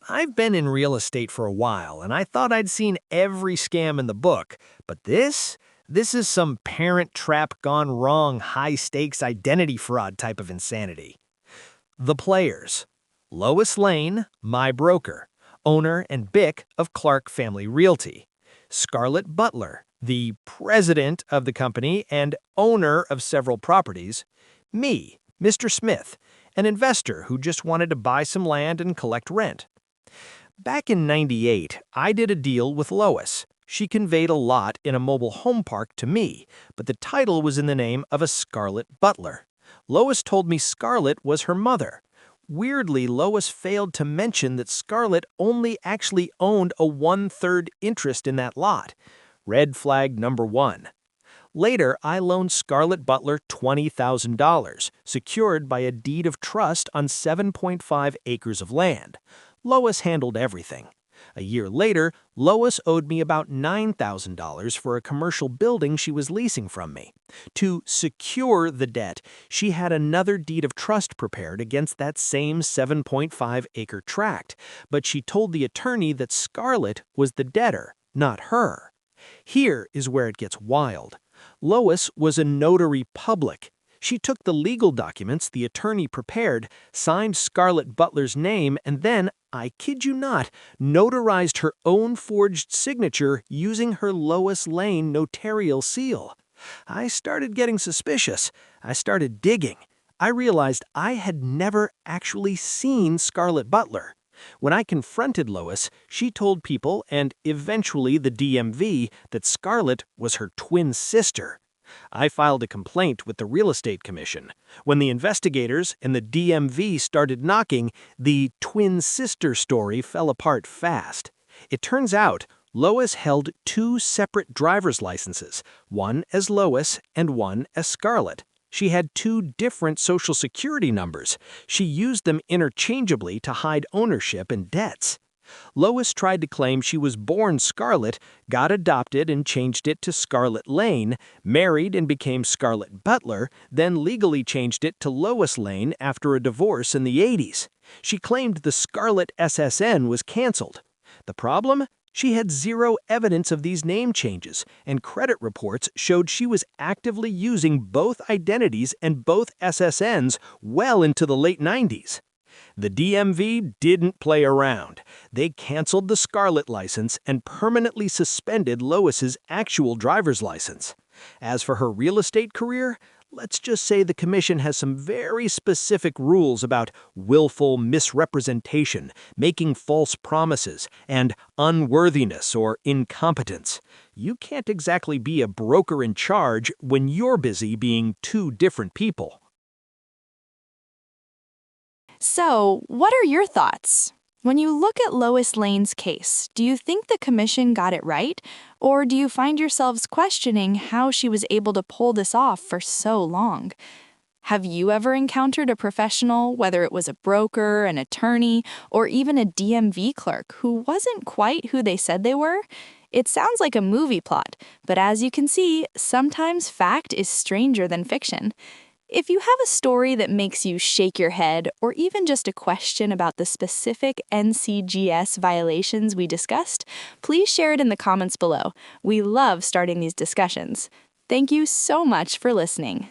I've been in real estate for a while, and I thought I'd seen every scam in the book. But this is some parent trap gone wrong, high-stakes identity fraud type of insanity. The players. Lois Lane, my broker, owner and BIC of Clark Family Realty. Scarlett Butler, the president of the company and owner of several properties. Me, Mr. Smith, an investor who just wanted to buy some land and collect rent. Back in '98, I did a deal with Lois. She conveyed a lot in a mobile home park to me, but the title was in the name of a Scarlett Butler. Lois told me Scarlett was her mother. Weirdly, Lois failed to mention that Scarlett only actually owned a 1/3 interest in that lot. Red flag number 1. Later, I loaned Scarlett Butler $20,000, secured by a deed of trust on 7.5 acres of land. Lois handled everything. A year later, Lois owed me about $9,000 for a commercial building she was leasing from me. To secure the debt, she had another deed of trust prepared against that same 7.5-acre tract, but she told the attorney that Scarlett was the debtor, not her. Here is where it gets wild. Lois was a notary public. She took the legal documents the attorney prepared, signed Scarlett Butler's name, and then, I kid you not, notarized her own forged signature using her Lois Lane notarial seal. I started getting suspicious. I started digging. I realized I had never actually seen Scarlett Butler. When I confronted Lois, she told people, and eventually the DMV, that Scarlett was her twin sister. I filed a complaint with the Real Estate Commission. When the investigators and the DMV started knocking, the twin sister story fell apart fast. It turns out Lois held 2 separate driver's licenses, one as Lois and one as Scarlett. She had 2 different Social Security numbers. She used them interchangeably to hide ownership and debts. Lois tried to claim she was born Scarlett, got adopted and changed it to Scarlett Lane, married and became Scarlett Butler, then legally changed it to Lois Lane after a divorce in the '80s. She claimed the Scarlett SSN was canceled. The problem? She had 0 evidence of these name changes, and credit reports showed she was actively using both identities and both SSNs well into the late '90s. The DMV didn't play around. They canceled the Scarlett license and permanently suspended Lois's actual driver's license. As for her real estate career, let's just say the commission has some very specific rules about willful misrepresentation, making false promises, and unworthiness or incompetence. You can't exactly be a broker in charge when you're busy being 2 different people. So, what are your thoughts? When you look at Lois Lane's case, do you think the commission got it right? Or do you find yourselves questioning how she was able to pull this off for so long? Have you ever encountered a professional, whether it was a broker, an attorney, or even a DMV clerk, who wasn't quite who they said they were? It sounds like a movie plot, but as you can see, sometimes fact is stranger than fiction. If you have a story that makes you shake your head, or even just a question about the specific NCGS violations we discussed, please share it in the comments below. We love starting these discussions. Thank you so much for listening.